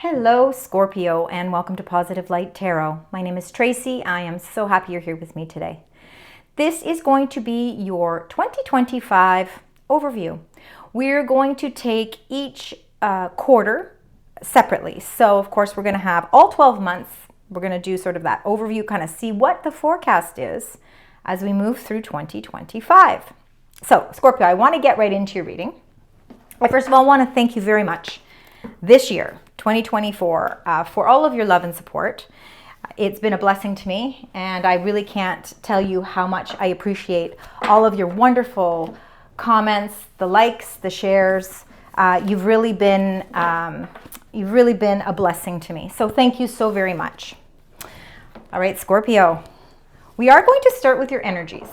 Hello, Scorpio, and welcome to Positive Light Tarot. My name is Tracy. I am so happy you're here with me today. This is going to be your 2025 overview. We're going to take each quarter separately. So, of course, we're going to have all 12 months. We're going to do sort of that overview, kind of see what the forecast is as we move through 2025. So, Scorpio, I want to get right into your reading. I first of all want to thank you very much this year, 2024, for all of your love and support. It's been a blessing to me, and I really can't tell you how much I appreciate all of your wonderful comments, the likes, the shares. You've really been a blessing to me. So thank you so very much. All right, Scorpio, we are going to start with your energies.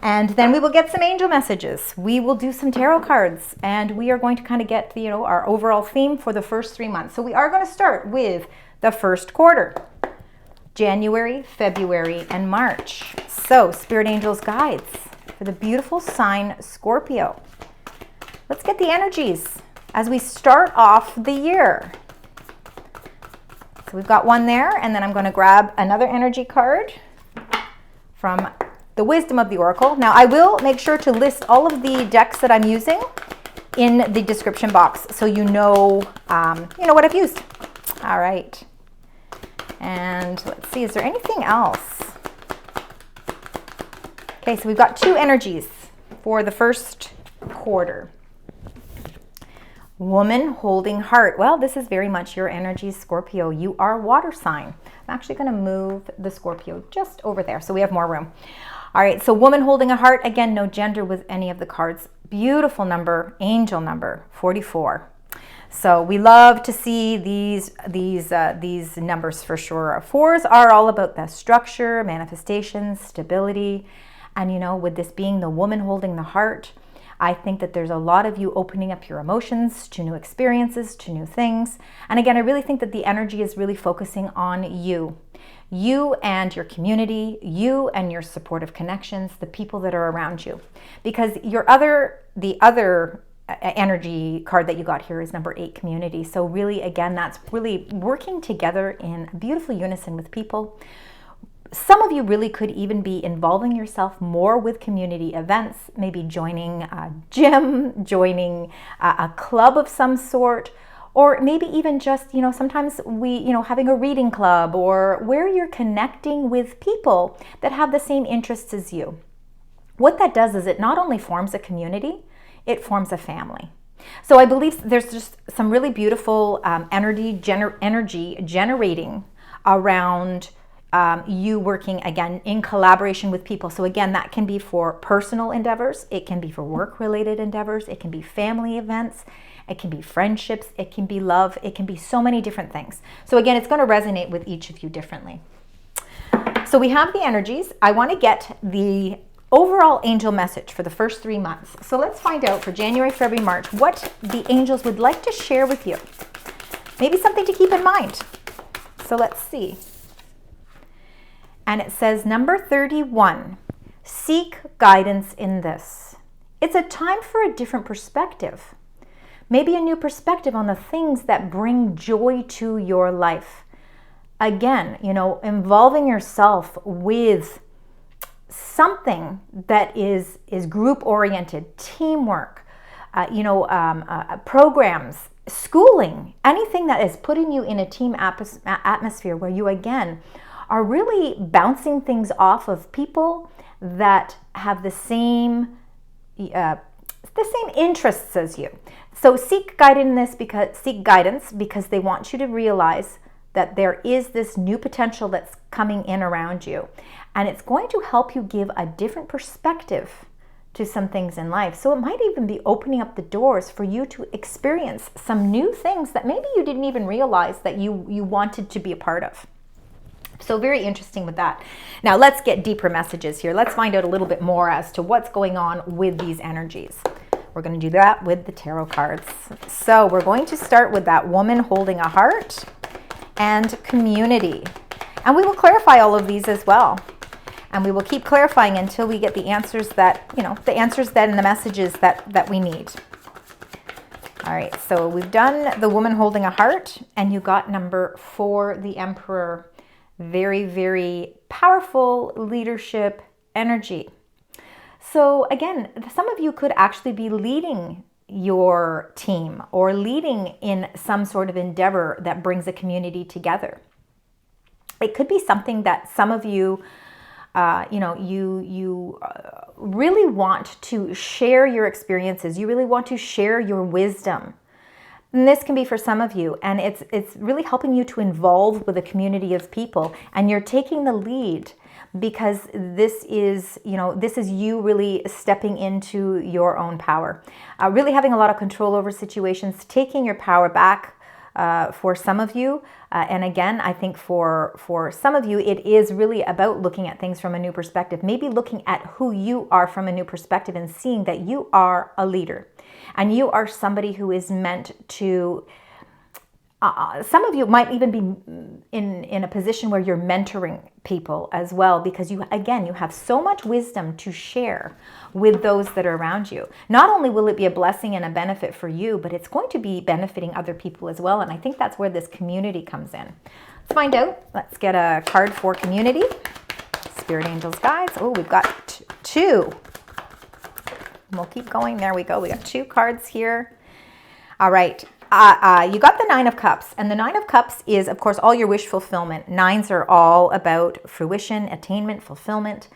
And then we will get some angel messages. We will do some tarot cards, and we are going to kind of get, our overall theme for the first 3 months. So we are going to start with the first quarter, January, February, and March. So Spirit Angels guides for the beautiful sign Scorpio. Let's get the energies as we start off the year. So we've got one there, and then I'm going to grab another energy card from the Wisdom of the Oracle. Now, I will make sure to list all of the decks that I'm using in the description box so you know what I've used. All right. And let's see, is there anything else? Okay, so we've got two energies for the first quarter. Woman holding heart. Well, this is very much your energy, Scorpio. You are water sign. I'm actually going to move the Scorpio just over there so we have more room. All right, so woman holding a heart. Again, no gender with any of the cards. Beautiful number, angel number 44. So we love to see these numbers for sure. Fours are all about the structure, manifestation, stability. And with this being the woman holding the heart, I think that there's a lot of you opening up your emotions to new experiences, to new things. And again, I really think that the energy is really focusing on you. You and your community, you and your supportive connections, the people that are around you. Because the other energy card that you got here is number 8, community. So really, again, that's really working together in beautiful unison with people. Some of you really could even be involving yourself more with community events, maybe joining a gym, joining a club of some sort, or maybe even just, sometimes having a reading club, or where you're connecting with people that have the same interests as you. What that does is it not only forms a community, it forms a family. So I believe there's just some really beautiful energy generating around you working, again, in collaboration with people. So again, that can be for personal endeavors. It can be for work-related endeavors. It can be family events. It can be friendships. It can be love. It can be so many different things. So again, it's going to resonate with each of you differently. So we have the energies. I want to get the overall angel message for the first 3 months. So let's find out for January, February, March, what the angels would like to share with you. Maybe something to keep in mind. So let's see. And it says, number 31, seek guidance in this. It's a time for a different perspective. Maybe a new perspective on the things that bring joy to your life. Again, involving yourself with something that is group-oriented, teamwork, programs, schooling, anything that is putting you in a team atmosphere where you, again, are really bouncing things off of people that have the same interests as you. So seek guidance because they want you to realize that there is this new potential that's coming in around you. And it's going to help you give a different perspective to some things in life. So it might even be opening up the doors for you to experience some new things that maybe you didn't even realize that you wanted to be a part of. So very interesting with that. Now let's get deeper messages here. Let's find out a little bit more as to what's going on with these energies. We're going to do that with the tarot cards. So we're going to start with that woman holding a heart and community. And we will clarify all of these as well. And we will keep clarifying until we get the answers that, and the messages that we need. All right, so we've done the woman holding a heart, and you got number 4, the Emperor. Very, very powerful leadership energy. So again, some of you could actually be leading your team or leading in some sort of endeavor that brings a community together. It could be something that some of you, you really want to share your experiences. You really want to share your wisdom. And this can be for some of you, and it's really helping you to involve with a community of people, and you're taking the lead because this is you really stepping into your own power, really having a lot of control over situations, taking your power back. For some of you, and again, I think for some of you, it is really about looking at things from a new perspective, maybe looking at who you are from a new perspective and seeing that you are a leader and you are somebody who is meant to, some of you might even be in a position where you're mentoring people as well, because you have so much wisdom to share with those that are around you. Not only will it be a blessing and a benefit for you, but it's going to be benefiting other people as well. And I think that's where this community comes in. Let's find out. Let's get a card for community. Spirit angels, guides. Oh, we've got 2. We'll keep going. There we go. We got 2 cards here. All right. You got the 9 of Cups, and the 9 of Cups is, of course, all your wish fulfillment. 9s are all about fruition, attainment, fulfillment.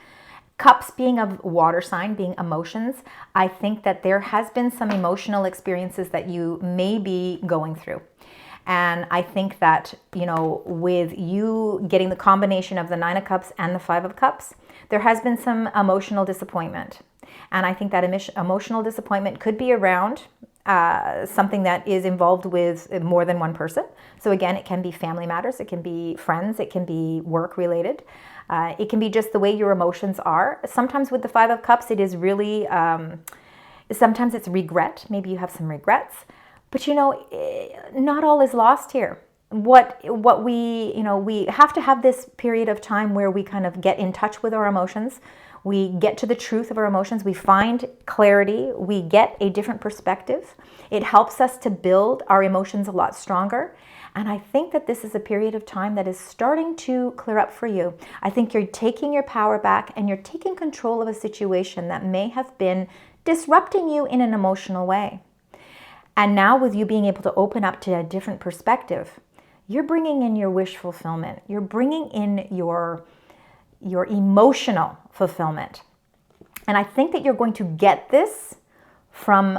Cups being a water sign, being emotions. I think that there has been some emotional experiences that you may be going through. And I think that, with you getting the combination of the 9 of Cups and the 5 of Cups, there has been some emotional disappointment. And I think that emotional disappointment could be around something that is involved with more than one person. So again, it can be family matters, it can be friends, it can be work related. It can be just the way your emotions are. Sometimes with the 5 of Cups, it is really, sometimes it's regret. Maybe you have some regrets, but not all is lost here. What we have to have this period of time where we kind of get in touch with our emotions. We get to the truth of our emotions. We find clarity. We get a different perspective. It helps us to build our emotions a lot stronger. And I think that this is a period of time that is starting to clear up for you. I think you're taking your power back and you're taking control of a situation that may have been disrupting you in an emotional way. And now with you being able to open up to a different perspective, you're bringing in your wish fulfillment. You're bringing in your emotional fulfillment. And I think that you're going to get this from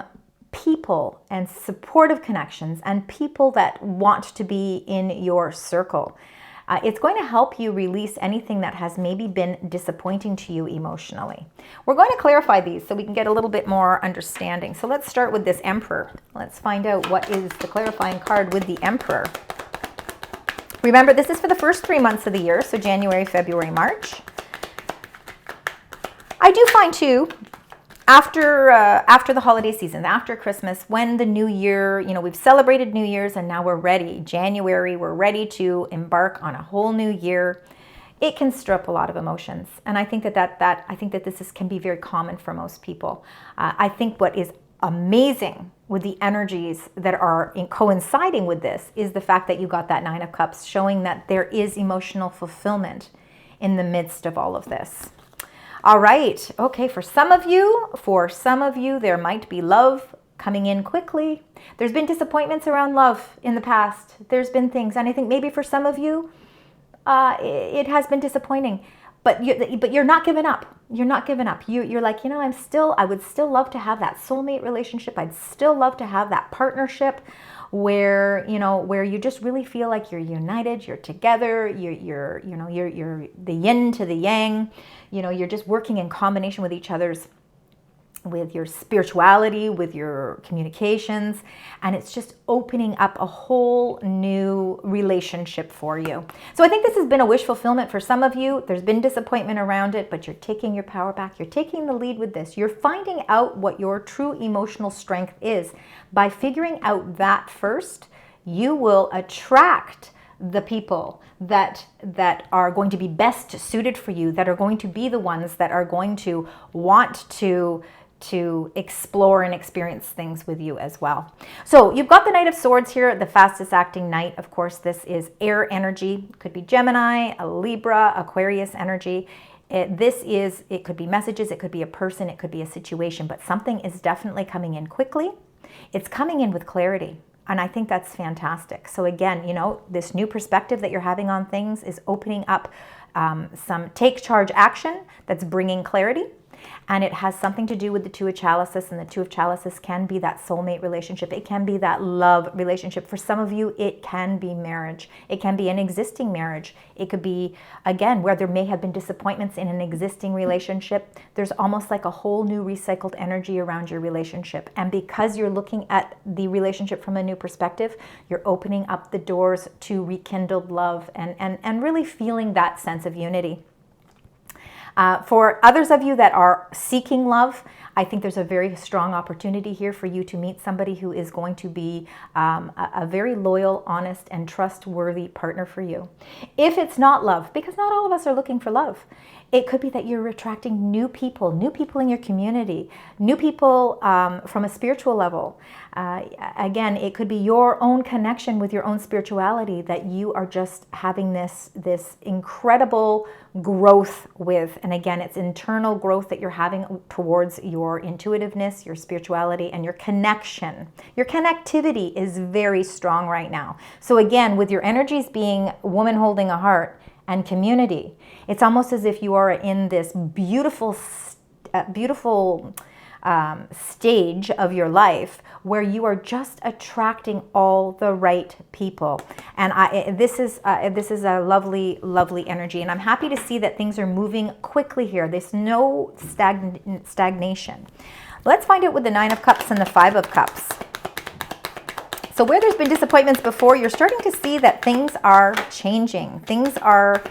people and supportive connections and people that want to be in your circle. It's going to help you release anything that has maybe been disappointing to you emotionally. We're going to clarify these so we can get a little bit more understanding. So let's start with this Emperor. Let's find out what is the clarifying card with the Emperor. Remember, this is for the first 3 months of the year, so January, February, March. I do find too, after the holiday season, after Christmas, when the new year, we've celebrated New Year's and now we're ready. January, we're ready to embark on a whole new year. It can stir up a lot of emotions, and I think that this can be very common for most people. I think what is amazing with the energies that are coinciding with this is the fact that you got that 9 of Cups, showing that there is emotional fulfillment in the midst of all of this. All right. Okay. For some of you, there might be love coming in quickly. There's been disappointments around love in the past. There's been things, and I think maybe for some of you, it has been disappointing. But you're not giving up. You're not giving up. You're like, I would still love to have that soulmate relationship. I'd still love to have that partnership where you just really feel like you're united, you're together, you're the yin to the yang. You're just working in combination with each other's, with your spirituality, with your communications, and it's just opening up a whole new relationship for you. So I think this has been a wish fulfillment for some of you. There's been disappointment around it, but you're taking your power back. You're taking the lead with this. You're finding out what your true emotional strength is. By figuring out that first, you will attract the people that are going to be best suited for you, that are going to be the ones that are going to want to to explore and experience things with you as well. So you've got the Knight of Swords here, the fastest acting knight. Of course, this is air energy. It could be Gemini, a Libra, Aquarius energy. It could be messages, it could be a person, it could be a situation, but something is definitely coming in quickly. It's coming in with clarity. And I think that's fantastic. So again, you know, this new perspective that you're having on things is opening up some take charge action that's bringing clarity. And it has something to do with the Two of Chalices, and the Two of Chalices can be that soulmate relationship. It can be that love relationship. For some of you, it can be marriage. It can be an existing marriage. It could be, again, where there may have been disappointments in an existing relationship. There's almost like a whole new recycled energy around your relationship. And because you're looking at the relationship from a new perspective, you're opening up the doors to rekindled love and really feeling that sense of unity. For others of you that are seeking love, I think there's a very strong opportunity here for you to meet somebody who is going to be a very loyal, honest, and trustworthy partner for you. If it's not love, because not all of us are looking for love, it could be that you're attracting new people in your community, new people from a spiritual level. Again, it could be your own connection with your own spirituality that you are just having this incredible growth with. And again, it's internal growth that you're having towards your intuitiveness, your spirituality, and your connection. Your connectivity is very strong right now. So again, with your energies being woman holding a heart and community, it's almost as if you are in this beautiful stage of your life where you are just attracting all the right people. And this is a lovely, lovely energy. And I'm happy to see that things are moving quickly here. There's no stagnation. Let's find out with the Nine of Cups and the Five of Cups. So where there's been disappointments before, you're starting to see that things are changing. Things are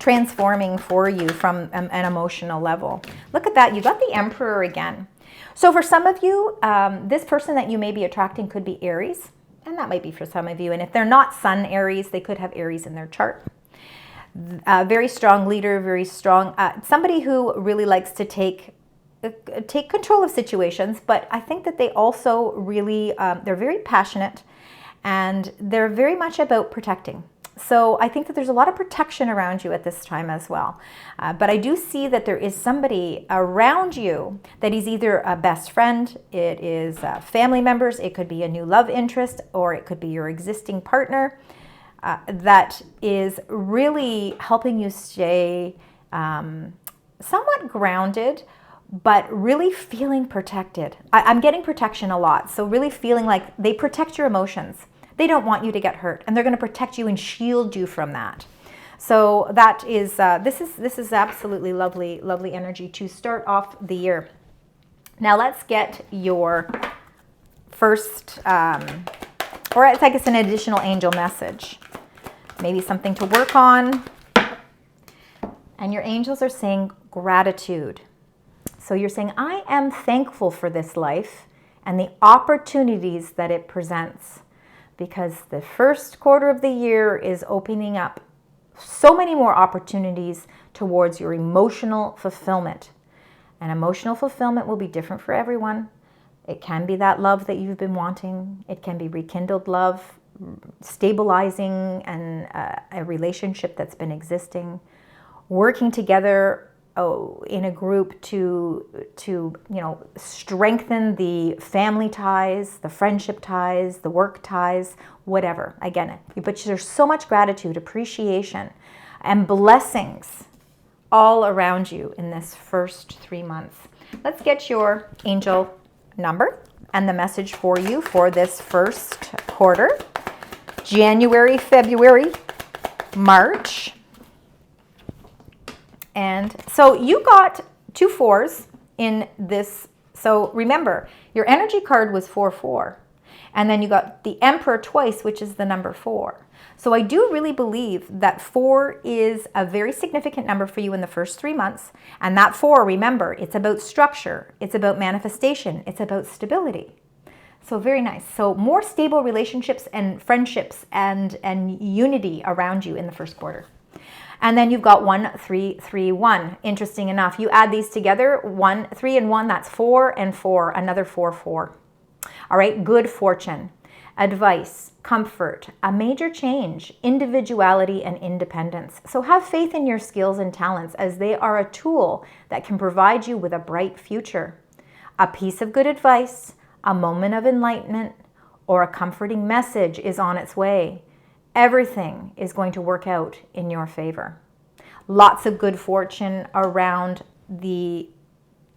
transforming for you from an emotional level. Look at that. You got the Emperor again. So for some of you, this person that you may be attracting could be Aries, and that might be for some of you. And if they're not Sun Aries, they could have Aries in their chart. Very strong leader, very strong, somebody who really likes to take control of situations, but I think that they also really, they're very passionate, and they're very much about protecting. So I think that there's a lot of protection around you at this time as well. But I do see that there is somebody around you that is either a best friend, it is family members, it could be a new love interest, or it could be your existing partner that is really helping you stay somewhat grounded, but really feeling protected. I'm getting protection a lot. So really feeling like they protect your emotions. They don't want you to get hurt, and they're going to protect you and shield you from that. So that is, this is absolutely lovely, lovely energy to start off the year. Now let's get your first, or it's like it's an additional angel message. Maybe something to work on. And your angels are saying gratitude. So you're saying, I am thankful for this life and the opportunities that it presents, because the first quarter of the year is opening up so many more opportunities towards your emotional fulfillment. And emotional fulfillment will be different for everyone. It can be that love that you've been wanting. It can be rekindled love, stabilizing and a relationship that's been existing, working together in a group to strengthen the family ties, the friendship ties, the work ties, whatever. Again, but there's so much gratitude, appreciation, and blessings all around you in this first 3 months. Let's get your angel number and the message for you for this first quarter. January, February, March. And so you got 2 4s in this. So remember, your energy card was 4-4. And then you got the Emperor twice, which is the number 4. So I do really believe that 4 is a very significant number for you in the first 3 months. And that 4, remember, it's about structure. It's about manifestation. It's about stability. So very nice. So more stable relationships and friendships and unity around you in the first quarter. And then you've got 1, 3, 3, 1. Interesting enough. You add these together, 1, 3 and 1, that's 4 and 4, another 4, 4. All right, good fortune, advice, comfort, a major change, individuality and independence. So have faith in your skills and talents as they are a tool that can provide you with a bright future. A piece of good advice, a moment of enlightenment, or a comforting message is on its way. Everything is going to work out in your favor. Lots of good fortune around the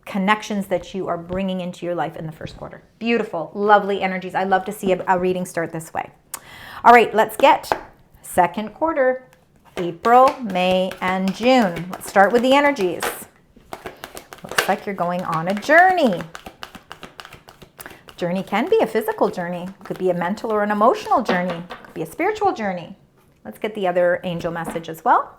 connections that you are bringing into your life in the first quarter. Beautiful, lovely energies. I love to see a reading start this way. All right, let's get second quarter, April, May, and June. Let's start with the energies. Looks like you're going on a journey. Journey can be a physical journey. It could be a mental or an emotional journey. It could be a spiritual journey. Let's get the other angel message as well.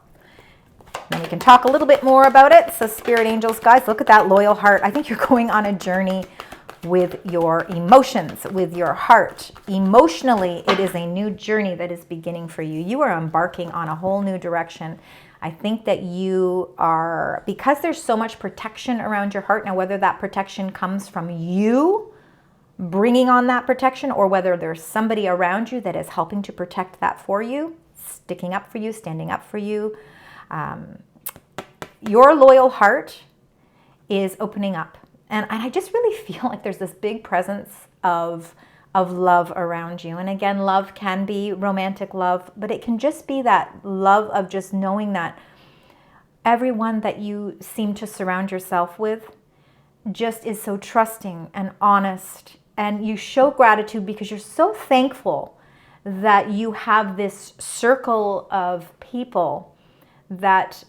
Then we can talk a little bit more about it. So spirit angels, guys, look at that loyal heart. I think you're going on a journey with your emotions, with your heart. Emotionally, it is a new journey that is beginning for you. You are embarking on a whole new direction. I think that you are, because there's so much protection around your heart. Now, whether that protection comes from you bringing on that protection or whether there's somebody around you that is helping to protect that for you, sticking up for you, standing up for you, your loyal heart is opening up. And I just really feel like there's this big presence of love around you. And again, love can be romantic love, but it can just be that love of just knowing that everyone that you seem to surround yourself with just is so trusting and honest. And you show gratitude because you're so thankful that you have this circle of people that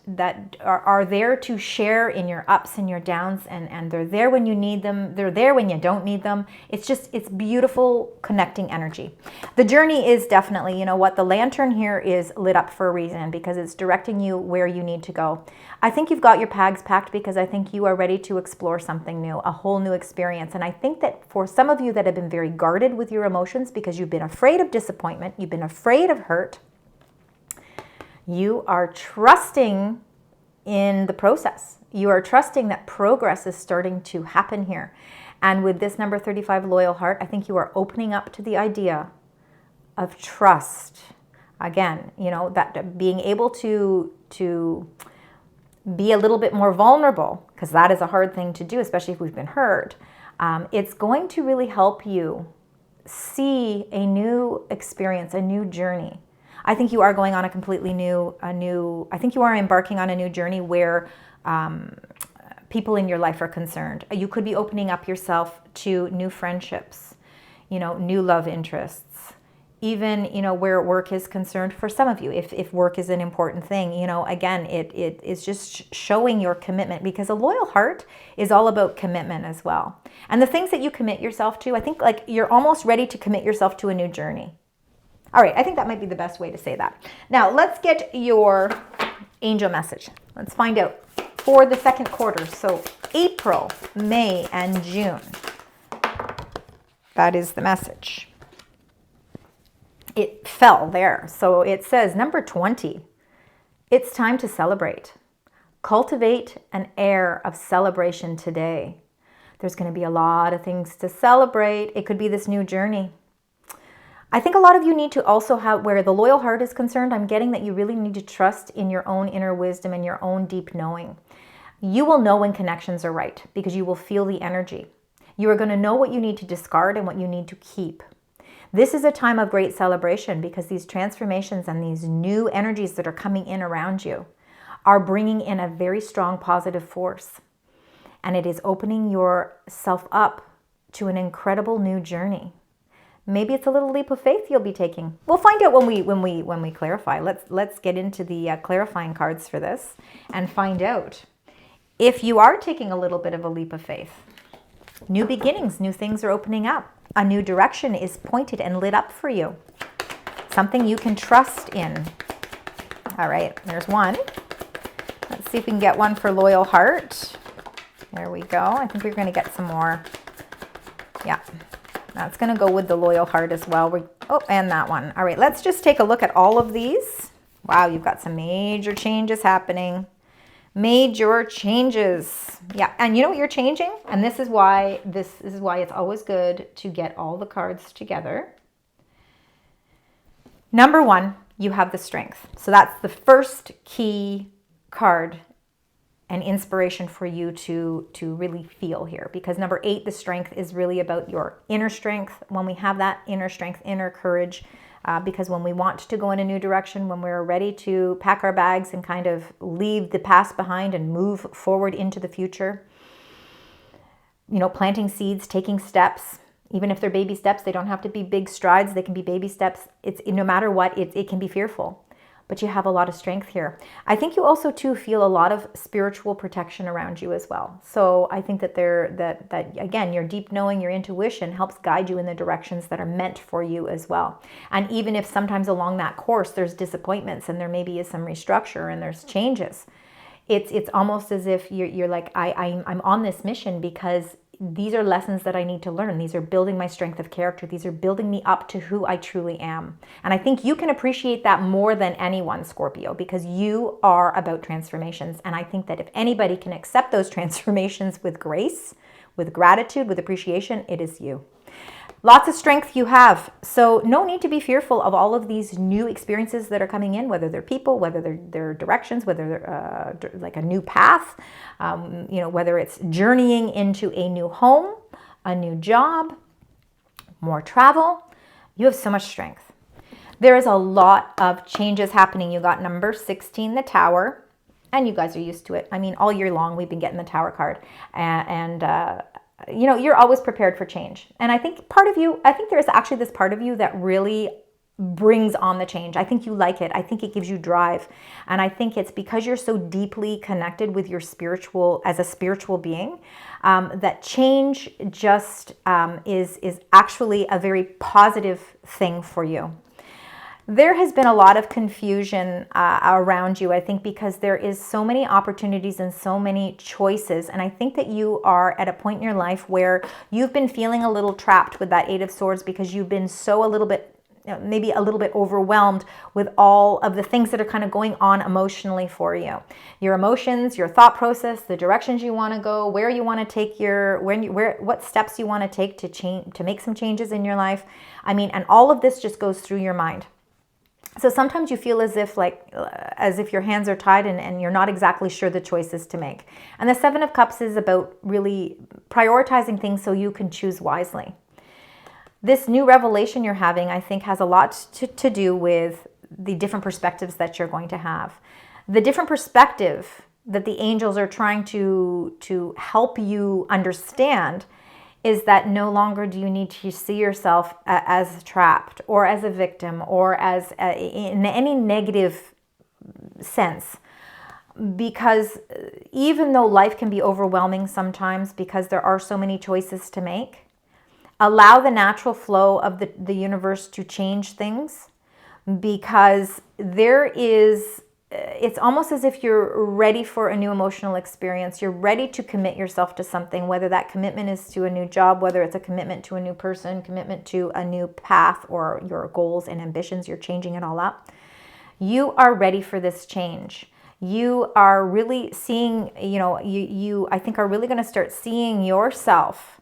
are there to share in your ups and your downs, and they're there when you need them. They're there when you don't need them. It's beautiful connecting energy. The journey is definitely, you know what, the lantern here is lit up for a reason because it's directing you where you need to go. I think you've got your bags packed because I think you are ready to explore something new, a whole new experience. And I think that for some of you that have been very guarded with your emotions because you've been afraid of disappointment, you've been afraid of hurt, you are trusting in the process. You are trusting that progress is starting to happen here. And with this number 35 loyal heart, I think you are opening up to the idea of trust. Again, you know, that being able to be a little bit more vulnerable, because that is a hard thing to do, especially if we've been hurt. It's going to really help you see a new experience, a new journey. I think you are going on a completely I think you are embarking on a new journey where people in your life are concerned. You could be opening up yourself to new friendships, you know, new love interests, even, you know, where work is concerned for some of you, if work is an important thing, you know, again, it is just showing your commitment because a loyal heart is all about commitment as well. And the things that you commit yourself to, I think like you're almost ready to commit yourself to a new journey. All right, I think that might be the best way to say that. Now, let's get your angel message. Let's find out for the second quarter. So April, May, and June. That is the message. It fell there. So it says number 20. It's time to celebrate. Cultivate an air of celebration today. There's going to be a lot of things to celebrate. It could be this new journey. I think a lot of you need to also have, where the loyal heart is concerned, I'm getting that you really need to trust in your own inner wisdom and your own deep knowing. You will know when connections are right because you will feel the energy. You are going to know what you need to discard and what you need to keep. This is a time of great celebration because these transformations and these new energies that are coming in around you are bringing in a very strong positive force. And it is opening yourself up to an incredible new journey. Maybe it's a little leap of faith you'll be taking. We'll find out when we clarify. Let's get into the clarifying cards for this and find out if you are taking a little bit of a leap of faith. New beginnings, new things are opening up. A new direction is pointed and lit up for you. Something you can trust in. All right, there's one. Let's see if we can get one for loyal heart. There we go. I think we're going to get some more. Yeah. That's going to go with the loyal heart as well. Oh, and that one. All right, let's just take a look at all of these. Wow, you've got some major changes happening. Major changes. Yeah, and you know what you're changing? And this is why it's always good to get all the cards together. Number one, you have the strength. So that's the first key card and inspiration for you to really feel here, because number 8, the strength, is really about your inner strength. When we have that inner strength, inner courage, because when we want to go in a new direction, when we're ready to pack our bags and kind of leave the past behind and move forward into the future, you know, planting seeds, taking steps, even if they're baby steps, they don't have to be big strides, they can be baby steps. It's no matter what, it can be fearful. But you have a lot of strength here. I think you also too feel a lot of spiritual protection around you as well. So I think that that again, your deep knowing, your intuition helps guide you in the directions that are meant for you as well. And even if sometimes along that course there's disappointments and there maybe is some restructure and there's changes, it's almost as if you're like, I'm on this mission because these are lessons that I need to learn. These are building my strength of character. These are building me up to who I truly am. And I think you can appreciate that more than anyone, Scorpio, because you are about transformations. And I think that if anybody can accept those transformations with grace, with gratitude, with appreciation, it is you. Lots of strength you have. So no need to be fearful of all of these new experiences that are coming in, whether they're people, whether they're directions, whether they're like a new path, you know, whether it's journeying into a new home, a new job, more travel. You have so much strength. There is a lot of changes happening. You got number 16, the Tower, and you guys are used to it. I mean, all year long, we've been getting the Tower card, and you know, you're always prepared for change. And I think there's actually this part of you that really brings on the change. I think you like it. I think it gives you drive. And I think it's because you're so deeply connected with your as a spiritual being, that change just is actually a very positive thing for you. There has been a lot of confusion around you, I think, because there is so many opportunities and so many choices. And I think that you are at a point in your life where you've been feeling a little trapped with that 8 of Swords because you've been maybe a little bit overwhelmed with all of the things that are kind of going on emotionally for you. Your emotions, your thought process, the directions you want to go, where you want to take what steps you want to take to make some changes in your life. I mean, and all of this just goes through your mind. So sometimes you feel as if your hands are tied and you're not exactly sure the choices to make. And the 7 of Cups is about really prioritizing things so you can choose wisely. This new revelation you're having, I think, has a lot to do with the different perspectives that you're going to have. The different perspective that the angels are trying to help you understand is that no longer do you need to see yourself as trapped or as a victim or as in any negative sense. Because even though life can be overwhelming sometimes because there are so many choices to make, allow the natural flow of the universe to change things, because it's almost as if you're ready for a new emotional experience. You're ready to commit yourself to something, whether that commitment is to a new job, whether it's a commitment to a new person, commitment to a new path, or your goals and ambitions. You're changing it all up. You are ready for this change. You are really seeing, you I think are really going to start seeing yourself,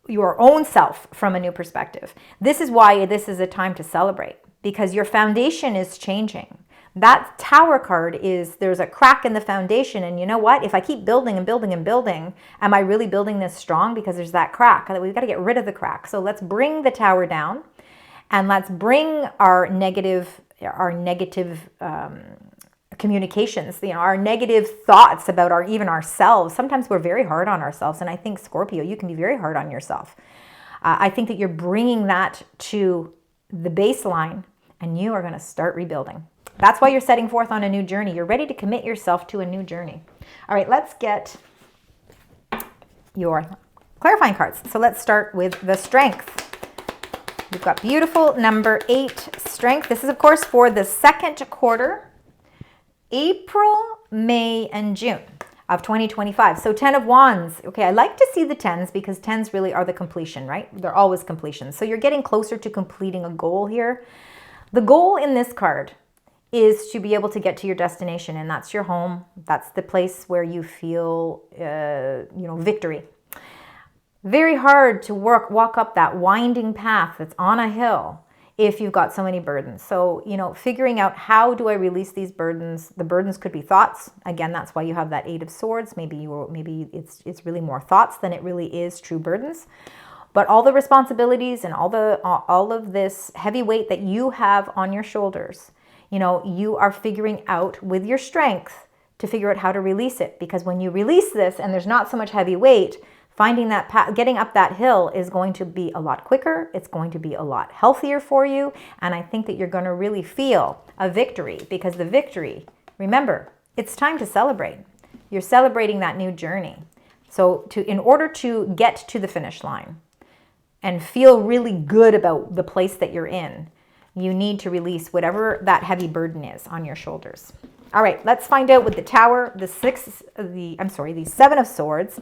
your own self from a new perspective. This is why this is a time to celebrate, because your foundation is changing. That Tower card there's a crack in the foundation, and you know what? If I keep building and building and building, am I really building this strong? Because there's that crack. We've got to get rid of the crack. So let's bring the Tower down, and let's bring our negative communications, our negative thoughts about even ourselves. Sometimes we're very hard on ourselves, and I think, Scorpio, you can be very hard on yourself. I think that you're bringing that to the baseline, and you are going to start rebuilding. That's why you're setting forth on a new journey. You're ready to commit yourself to a new journey. All right, let's get your clarifying cards. So let's start with the Strength. You've got beautiful number 8, Strength. This is, of course, for the second quarter, April, May, and June of 2025. So 10 of Wands. Okay, I like to see the 10s because 10s really are the completion, right? They're always completion. So you're getting closer to completing a goal here. The goal in this card is to be able to get to your destination, and that's your home. That's the place where you feel, victory. Very hard to walk up that winding path that's on a hill if you've got so many burdens. So, figuring out, how do I release these burdens? The burdens could be thoughts. Again, that's why you have that Eight of Swords. Maybe it's really more thoughts than it really is true burdens. But all the responsibilities and all of this heavy weight that you have on your shoulders, you are figuring out with your strength to figure out how to release it. Because when you release this and there's not so much heavy weight, finding that path, getting up that hill is going to be a lot quicker. It's going to be a lot healthier for you. And I think that you're going to really feel a victory, because the victory, remember, it's time to celebrate. You're celebrating that new journey. So in order to get to the finish line and feel really good about the place that you're in, you need to release whatever that heavy burden is on your shoulders. All right, let's find out with the Tower, the Seven of Swords,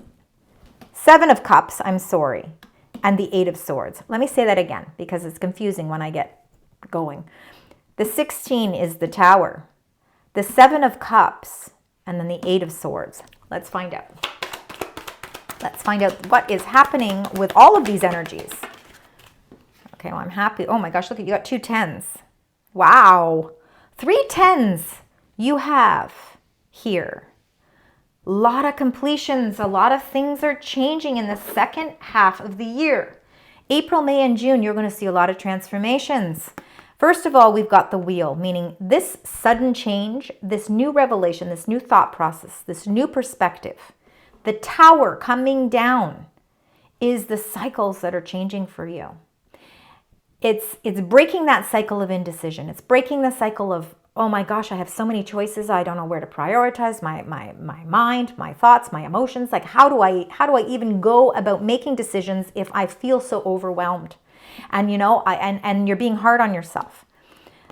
Seven of Cups, and the Eight of Swords. Let me say that again, because it's confusing when I get going. The 16 is the Tower, the Seven of Cups, and then the Eight of Swords. Let's find out. Let's find out what is happening with all of these energies. Okay, well, I'm happy. Oh my gosh, look, you got 2 10s. Wow. 3 10s you have here. A lot of completions, a lot of things are changing in the second half of the year. April, May, and June, you're going to see a lot of transformations. First of all, we've got the Wheel, meaning this sudden change, this new revelation, this new thought process, this new perspective. The Tower coming down is the cycles that are changing for you. It's breaking that cycle of indecision. It's breaking the cycle of, oh my gosh, I have so many choices. I don't know where to prioritize my mind, my thoughts, my emotions. Like, how do I even go about making decisions if I feel so overwhelmed? And and you're being hard on yourself.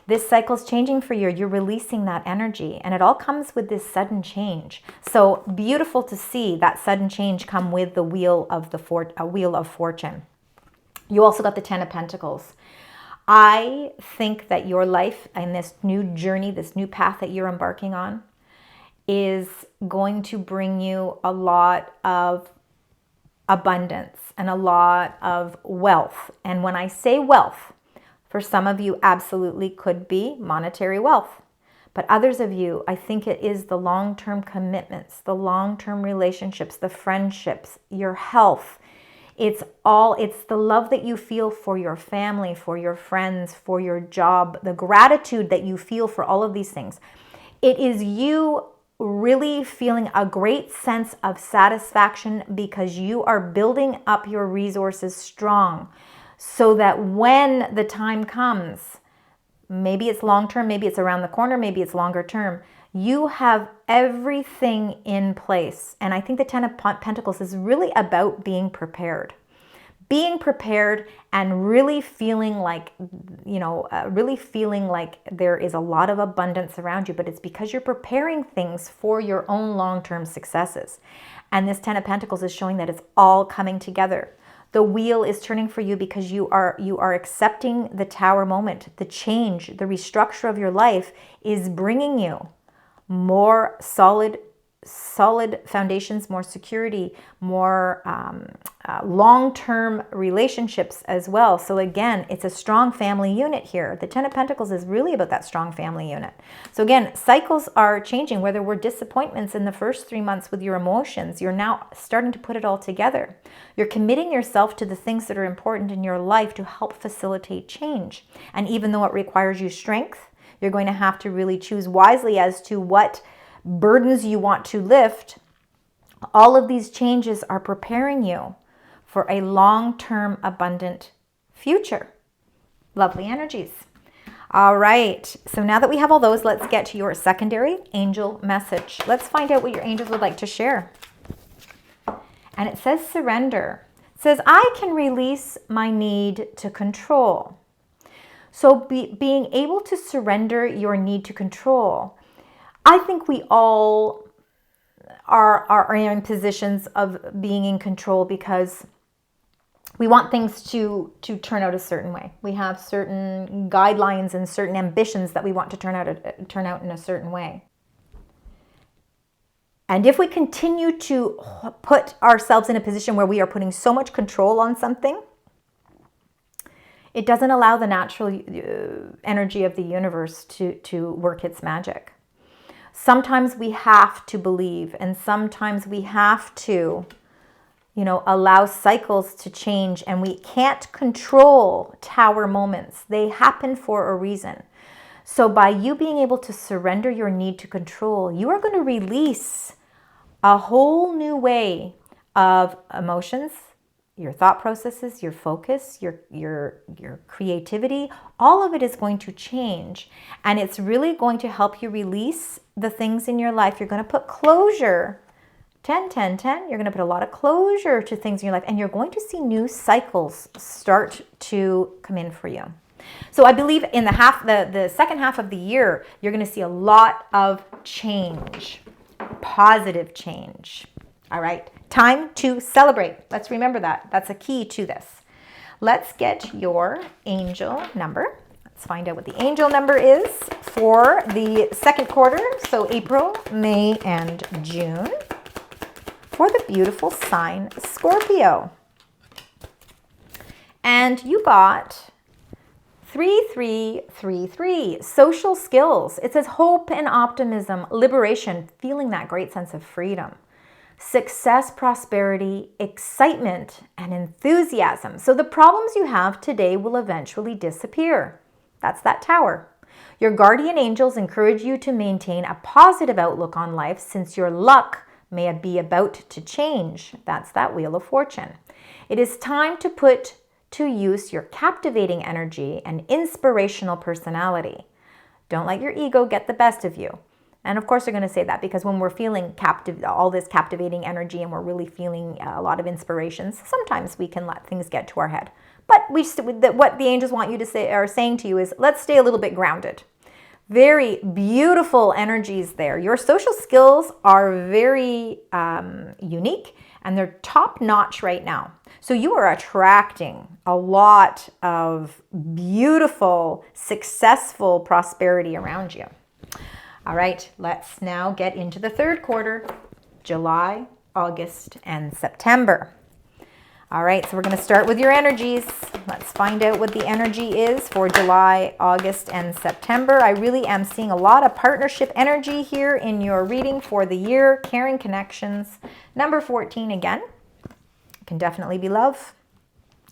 This cycle's changing for you. You're releasing that energy, and it all comes with this sudden change. So beautiful to see that sudden change come with the Wheel of Fortune. You also got the Ten of Pentacles. I think that your life and this new journey, this new path that you're embarking on, is going to bring you a lot of abundance and a lot of wealth. And when I say wealth, for some of you, absolutely could be monetary wealth. But others of you, I think it is the long-term commitments, the long-term relationships, the friendships, your health. It's the love that you feel for your family, for your friends, for your job, the gratitude that you feel for all of these things. It is you really feeling a great sense of satisfaction because you are building up your resources strong, so that when the time comes, maybe it's long term, maybe it's around the corner, maybe it's longer term, you have everything in place. And I think the Ten of Pentacles is really about being prepared. Being prepared and really feeling like, there is a lot of abundance around you, but it's because you're preparing things for your own long-term successes. And this Ten of Pentacles is showing that it's all coming together. The wheel is turning for you because you are accepting the Tower moment. The change, the restructure of your life is bringing you more solid foundations, more security, more long-term relationships as well. So again, it's a strong family unit here. The Ten of Pentacles is really about that strong family unit. So again, cycles are changing. Whether we're disappointments in the first 3 months with your emotions, you're now starting to put it all together. You're committing yourself to the things that are important in your life to help facilitate change. And even though it requires you strength, you're going to have to really choose wisely as to what burdens you want to lift. All of these changes are preparing you for a long-term abundant future. Lovely energies. All right, so now that we have all those, let's get to your secondary angel message. Let's find out what your angels would like to share. And it says surrender. It says, I can release my need to control. So being able to surrender your need to control, I think we all are in positions of being in control because We want things to turn out a certain way. We have certain guidelines and certain ambitions that we want to turn out in a certain way. And if we continue to put ourselves in a position where we are putting so much control on something, it doesn't allow the natural energy of the universe to work its magic. Sometimes we have to believe, and sometimes we have to, allow cycles to change, and we can't control tower moments. They happen for a reason. So by you being able to surrender your need to control, you are going to release a whole new way of emotions, your thought processes, your focus, your creativity. All of it is going to change, and it's really going to help you release the things in your life. You're going to put closure. 10, 10, 10. You're going to put a lot of closure to things in your life, and you're going to see new cycles start to come in for you. So I believe in the second half of the year, you're going to see a lot of change, positive change. All right, time to celebrate. Let's remember that. That's a key to this. Let's get your angel number. Let's find out what the angel number is for the second quarter, so April, May, and June, for the beautiful sign Scorpio. And you got 3333, social skills. It says hope and optimism, liberation, feeling that great sense of freedom, success, prosperity, excitement, and enthusiasm. So the problems you have today will eventually disappear. That's that tower. Your guardian angels encourage you to maintain a positive outlook on life, since your luck may be about to change. That's that Wheel of Fortune. It is time to put to use your captivating energy and inspirational personality. Don't let your ego get the best of you. And of course, they're going to say that because when we're feeling all this captivating energy and we're really feeling a lot of inspirations, sometimes we can let things get to our head. But what the angels want you to say, are saying to you, is let's stay a little bit grounded. Very beautiful energies there. Your social skills are very unique, and they're top notch right now. So you are attracting a lot of beautiful, successful prosperity around you. All right, let's now get into the third quarter, July, August, and September. All right, so we're going to start with your energies. Let's find out what the energy is for July, August, and September. I really am seeing a lot of partnership energy here in your reading for the year. Caring connections. Number 14 again. Can definitely be love.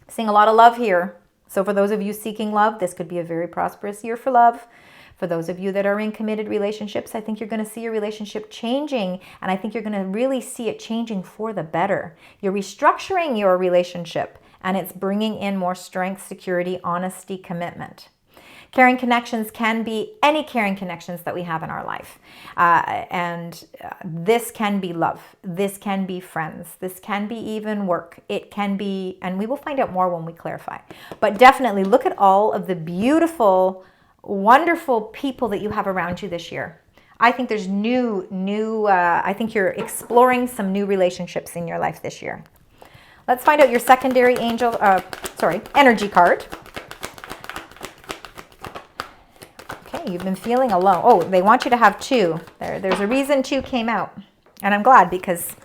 Seeing a lot of love here. So for those of you seeking love, this could be a very prosperous year for love. For those of you that are in committed relationships, I think you're going to see your relationship changing, and I think you're going to really see it changing for the better. You're restructuring your relationship, and it's bringing in more strength, security, honesty, commitment. Caring connections can be any caring connections that we have in our life. This can be love. This can be friends. This can be even work. It can be, and we will find out more when we clarify. But definitely look at all of the beautiful, wonderful people that you have around you this year. I think there's I think you're exploring some new relationships in your life this year. Let's find out your secondary energy card. Okay, you've been feeling alone. Oh, they want you to have two. There's a reason two came out. And I'm glad, because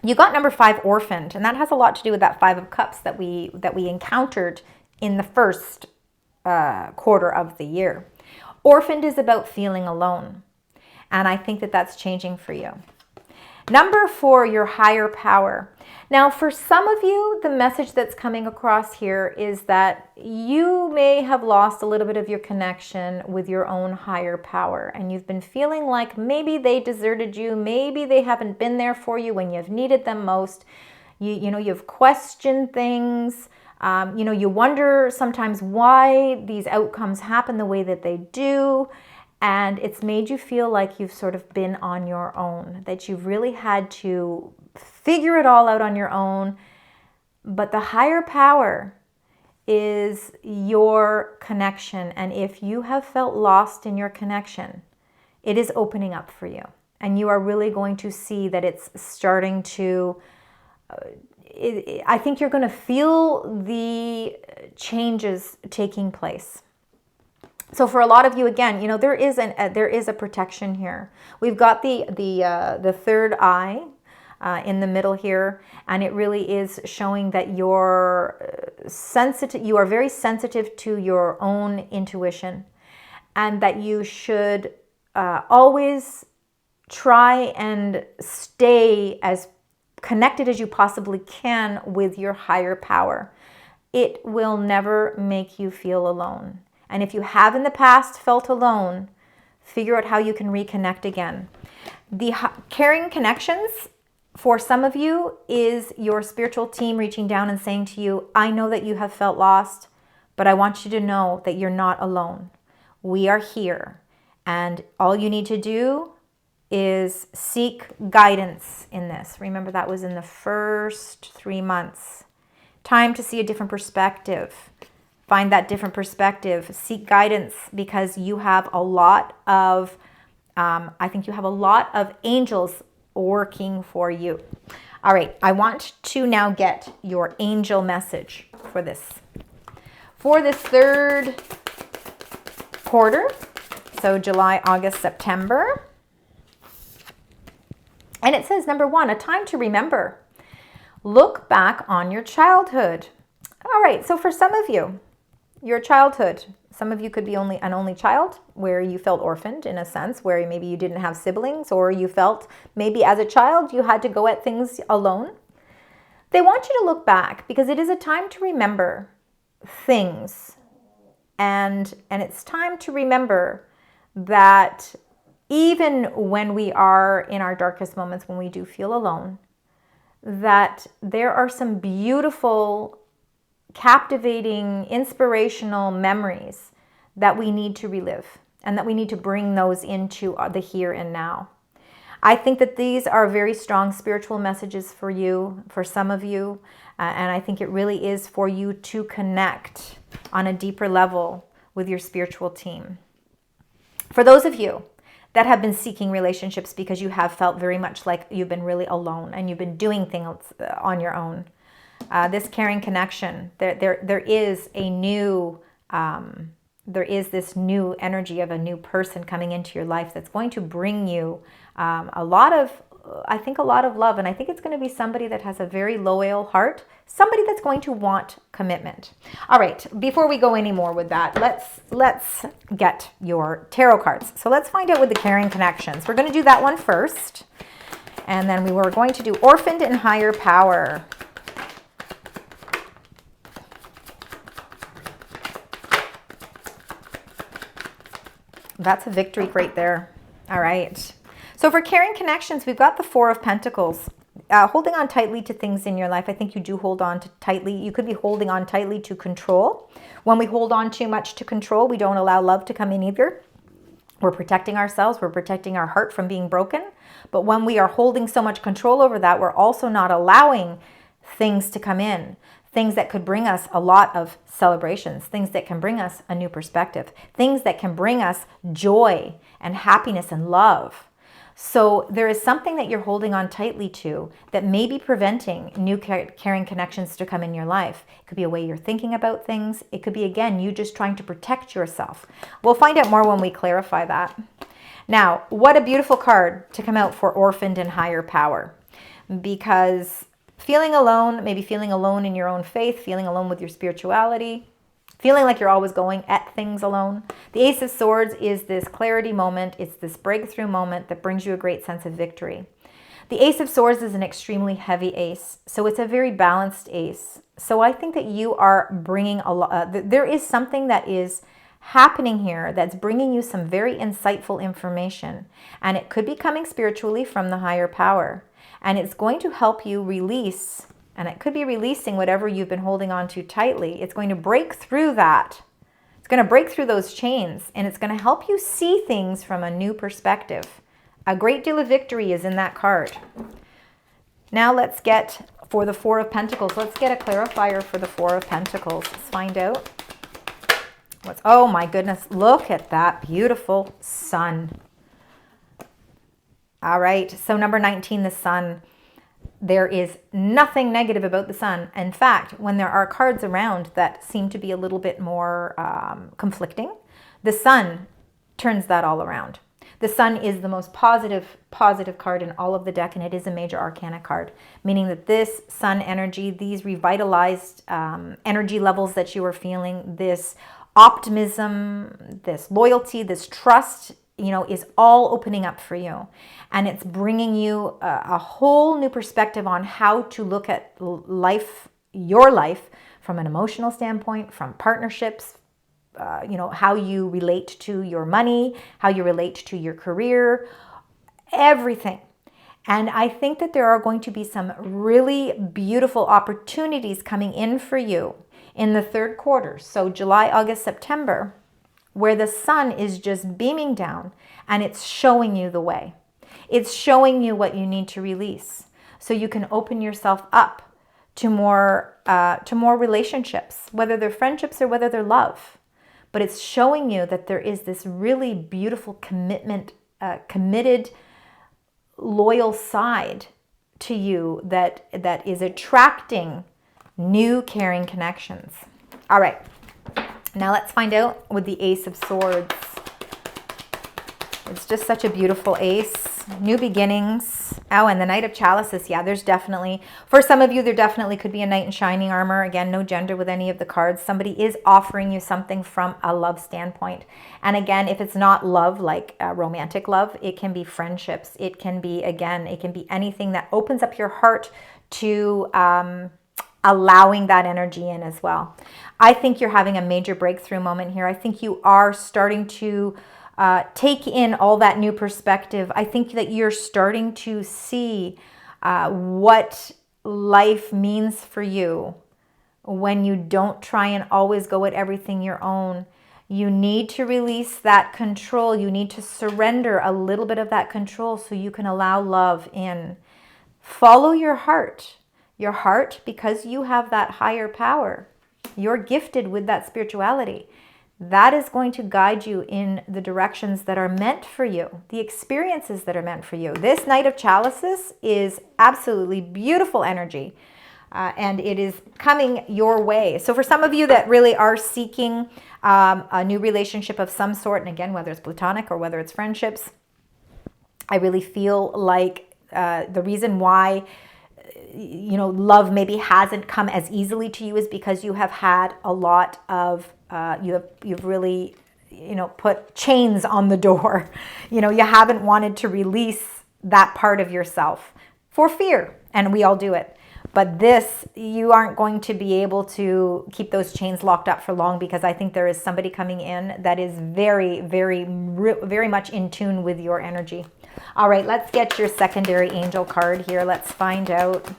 you got number 5, orphaned, and that has a lot to do with that 5 of Cups that we encountered in the first quarter of the year. Orphaned is about feeling alone, and I think that that's changing for you. Number 4, your higher power. Now, for some of you, the message that's coming across here is that you may have lost a little bit of your connection with your own higher power, and you've been feeling like maybe they deserted you, maybe they haven't been there for you when you've needed them most. You've questioned things. You wonder sometimes why these outcomes happen the way that they do, and it's made you feel like you've sort of been on your own, that you've really had to figure it all out on your own. But the higher power is your connection, and if you have felt lost in your connection, it is opening up for you, and you are really going to see that it's starting to I think you're going to feel the changes taking place. So for a lot of you, again, you know, there is a protection here. We've got the third eye in the middle here, and it really is showing that you're sensitive. You are very sensitive to your own intuition, and that you should always try and stay as connected as you possibly can with your higher power. It will never make you feel alone. And if you have in the past felt alone, figure out how you can reconnect again. The caring connections for some of you is your spiritual team reaching down and saying to you, I know that you have felt lost, but I want you to know that you're not alone. We are here. And all you need to do is seek guidance in this. Remember, that was in the first 3 months. Time to see a different perspective. Find that different perspective. Seek guidance, because you have a lot of, I think you have a lot of angels working for you. All right, I want to now get your angel message for this. For this third quarter, so July, August, September. And it says, number 1, a time to remember. Look back on your childhood. All right, so for some of you, your childhood, some of you could be an only child, where you felt orphaned in a sense, where maybe you didn't have siblings, or you felt maybe as a child you had to go at things alone. They want you to look back, because it is a time to remember things. And it's time to remember that even when we are in our darkest moments, when we do feel alone, that there are some beautiful, captivating, inspirational memories that we need to relive, and that we need to bring those into the here and now. I think that these are very strong spiritual messages for you, for some of you, and I think it really is for you to connect on a deeper level with your spiritual team. For those of you that have been seeking relationships because you have felt very much like you've been really alone and you've been doing things on your own, this caring connection, there is this new energy of a new person coming into your life that's going to bring you a lot of love. And I think it's going to be somebody that has a very loyal heart, somebody that's going to want commitment. All right, before we go any more with that, let's get your tarot cards. So let's find out with the caring connections. We're going to do that one first, and then we were going to do orphaned and higher power. That's a victory right there. All right. So for caring connections, we've got the Four of Pentacles. Holding on tightly to things in your life. I think you do hold on to tightly. You could be holding on tightly to control. When we hold on too much to control, we don't allow love to come in either. We're protecting ourselves. We're protecting our heart from being broken. But when we are holding so much control over that, we're also not allowing things to come in. Things that could bring us a lot of celebrations, things that can bring us a new perspective, things that can bring us joy and happiness and love. So there is something that you're holding on tightly to that may be preventing new caring connections to come in your life. It could be a way you're thinking about things. It could be, again, you just trying to protect yourself. We'll find out more when we clarify that. Now, what a beautiful card to come out for orphaned and higher power, because feeling alone, maybe feeling alone in your own faith, feeling alone with your spirituality, feeling like you're always going at things alone. The Ace of Swords is this clarity moment. It's this breakthrough moment that brings you a great sense of victory. The Ace of Swords is an extremely heavy ace, so it's a very balanced ace. So I think that you are bringing a lot, there is something that is happening here that's bringing you some very insightful information, and it could be coming spiritually from the higher power. And it's going to help you release, and it could be releasing whatever you've been holding on to tightly. It's going to break through that. It's going to break through those chains, and it's going to help you see things from a new perspective. A great deal of victory is in that card. Now let's get, for the Four of Pentacles, let's get a clarifier for the Four of Pentacles. Let's find out. Oh my goodness, look at that beautiful sun. All right, so number 19, the sun. There is nothing negative about the sun. In fact, when there are cards around that seem to be a little bit more conflicting, the sun turns that all around. The sun is the most positive card in all of the deck, and it is a major arcana card, meaning that this sun energy, these revitalized energy levels that you are feeling, this optimism, this loyalty, this trust, is all opening up for you. And it's bringing you a whole new perspective on how to look at life, your life, from an emotional standpoint, from partnerships, how you relate to your money, how you relate to your career, everything. And I think that there are going to be some really beautiful opportunities coming in for you in the third quarter. So July, August, September, where the sun is just beaming down and it's showing you the way. It's showing you what you need to release so you can open yourself up to more relationships, whether they're friendships or whether they're love. But it's showing you that there is this really beautiful committed, loyal side to you that is attracting new caring connections. All right, now let's find out with the Ace of Swords. It's just such a beautiful ace. New beginnings. Oh, and the Knight of Chalices. Yeah, there's definitely, for some of you, there definitely could be a knight in shining armor. Again, no gender with any of the cards. Somebody is offering you something from a love standpoint. And again, if it's not love, like romantic love, it can be friendships. It can be, again, it can be anything that opens up your heart to allowing that energy in as well. I think you're having a major breakthrough moment here. I think you are starting to take in all that new perspective. I think that you're starting to see what life means for you when you don't try and always go at everything your own. You need to release that control. You need to surrender a little bit of that control so you can allow love in. Follow your heart. Your heart, because you have that higher power. You're gifted with that spirituality. That is going to guide you in the directions that are meant for you, the experiences that are meant for you. This Knight of Chalices is absolutely beautiful energy, and it is coming your way. So for some of you that really are seeking a new relationship of some sort, and again, whether it's platonic or whether it's friendships, I really feel like the reason why love maybe hasn't come as easily to you is because you have had a lot of you've really put chains on the door. You haven't wanted to release that part of yourself for fear, and we all do it. But this, you aren't going to be able to keep those chains locked up for long, because I think there is somebody coming in that is very, very, very much in tune with your energy. All right, let's get your secondary angel card here. Let's find out.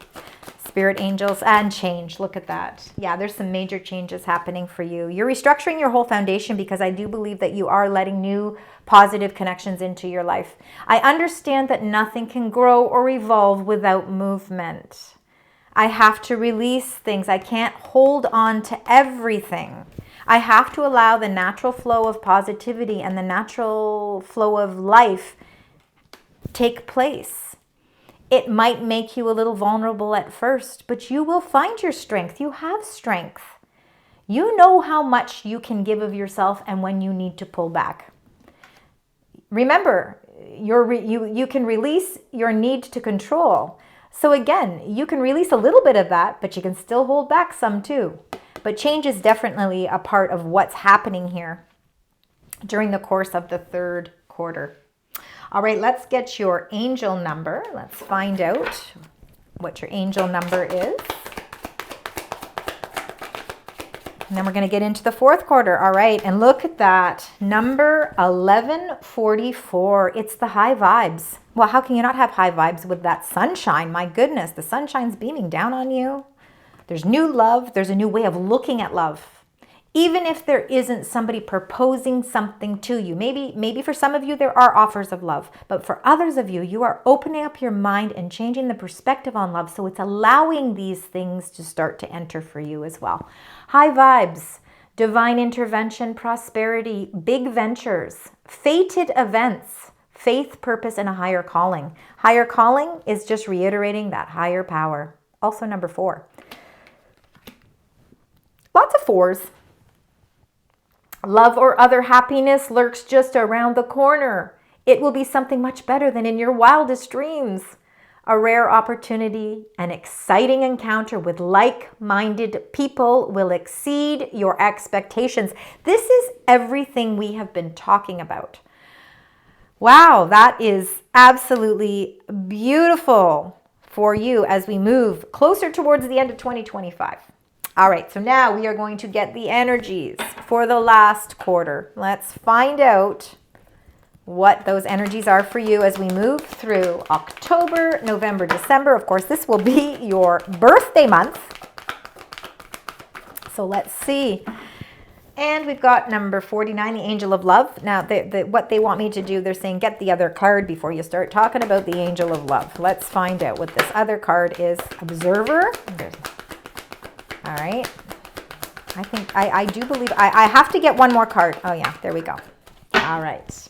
Spirit angels and change. Look at that. Yeah, there's some major changes happening for you. You're restructuring your whole foundation, because I do believe that you are letting new positive connections into your life. I understand that nothing can grow or evolve without movement. I have to release things. I can't hold on to everything. I have to allow the natural flow of positivity and the natural flow of life take place. It might make you a little vulnerable at first, but you will find your strength. You have strength. You know how much you can give of yourself and when you need to pull back. Remember, you can release your need to control. So again, you can release a little bit of that, but you can still hold back some too. But change is definitely a part of what's happening here during the course of the third quarter. All right, let's get your angel number. Let's find out what your angel number is. And then we're going to get into the fourth quarter. All right, and look at that. Number 1144. It's the high vibes. Well, how can you not have high vibes with that sunshine? My goodness, the sunshine's beaming down on you. There's new love. There's a new way of looking at love. Even if there isn't somebody proposing something to you, maybe for some of you there are offers of love, but for others of you, you are opening up your mind and changing the perspective on love, so it's allowing these things to start to enter for you as well. High vibes, divine intervention, prosperity, big ventures, fated events, faith, purpose, and a higher calling. Higher calling is just reiterating that higher power. Also number 4. Lots of 4s. Love or other happiness lurks just around the corner. It will be something much better than in your wildest dreams. A rare opportunity, an exciting encounter with like-minded people will exceed your expectations. This is everything we have been talking about. Wow, that is absolutely beautiful for you as we move closer towards the end of 2025. All right, so now we are going to get the energies for the last quarter. Let's find out what those energies are for you as we move through October, November, December. Of course, this will be your birthday month. So let's see. And we've got number 49, the Angel of Love. Now, what they want me to do, they're saying get the other card before you start talking about the Angel of Love. Let's find out what this other card is. Observer. All right. I think, I do believe, I have to get one more card. Oh yeah, there we go. All right.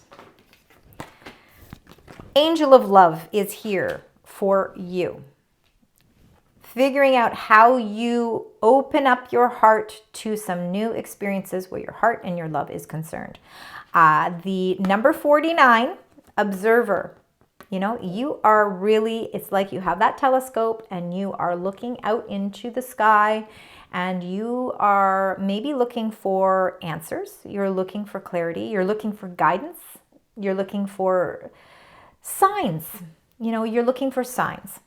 Angel of Love is here for you. Figuring out how you open up your heart to some new experiences where your heart and your love is concerned. The number 49, Observer. You know, you are really, it's like you have that telescope and you are looking out into the sky and you are maybe looking for answers. You're looking for clarity. You're looking for guidance. You're looking for signs. You know, you're looking for signs